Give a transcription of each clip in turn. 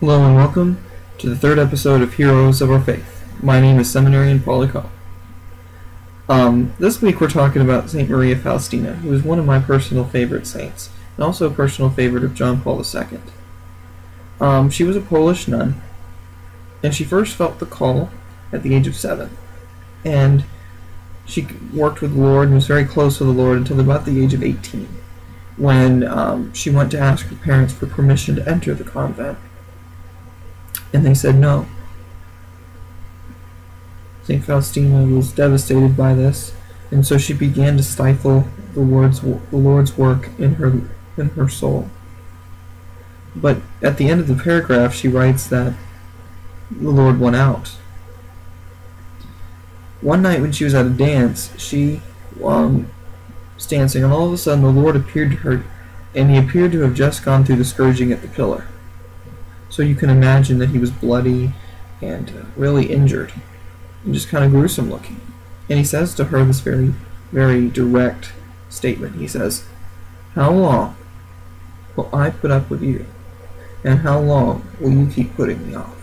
Hello and welcome to the third episode of Heroes of Our Faith. My name is Seminarian Paul Lacombe. This week we're talking about Saint Maria Faustina, who is one of my personal favorite saints, and also a personal favorite of John Paul II. She was a Polish nun, and she first felt the call at the age of 7. And she worked with the Lord and was very close with the Lord until about the age of 18, when she went to ask her parents for permission to enter the convent. And they said no. Saint Faustina was devastated by this, and so she began to stifle the Lord's work in her soul. But at the end of the paragraph, she writes that the Lord went out. One night when she was at a dance, she was dancing, and all of a sudden the Lord appeared to her, and he appeared to have just gone through the scourging at the pillar. So you can imagine that he was bloody and really injured, and just kind of gruesome looking. And he says to her this very, very direct statement. He says, "How long will I put up with you? And how long will you keep putting me off?"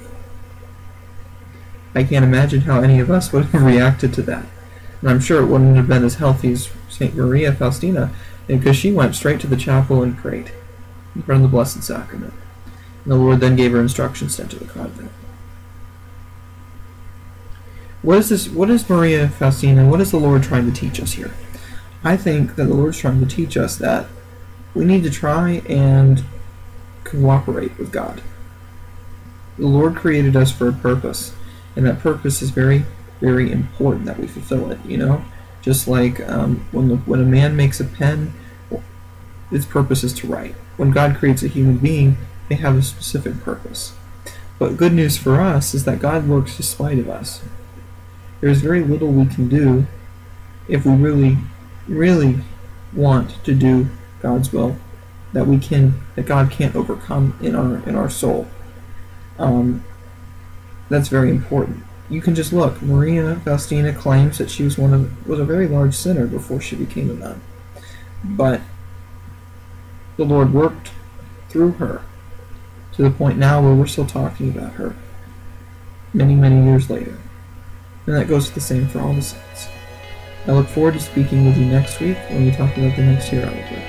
I can't imagine how any of us would have reacted to that. And I'm sure it wouldn't have been as healthy as St. Maria Faustina, because she went straight to the chapel and prayed in front of the Blessed Sacrament. And the Lord then gave her instructions to enter the convent. What is Maria Faustina? What is the Lord trying to teach us here? I think that the Lord's trying to teach us that we need to try and cooperate with God. The Lord created us for a purpose, and that purpose is very, very important that we fulfill it, you know? Just like when a man makes a pen, its purpose is to write. When God creates a human being, they have a specific purpose. But good news for us is that God works despite of us. There's very little we can do if we really, really want to do God's will that God can't overcome in our soul. That's very important. You can just look. Maria Faustina claims that she was a very large sinner before she became a nun, but the Lord worked through her to the point now where we're still talking about her many, many years later. And that goes the same for all the saints. I look forward to speaking with you next week when we talk about the next hero of our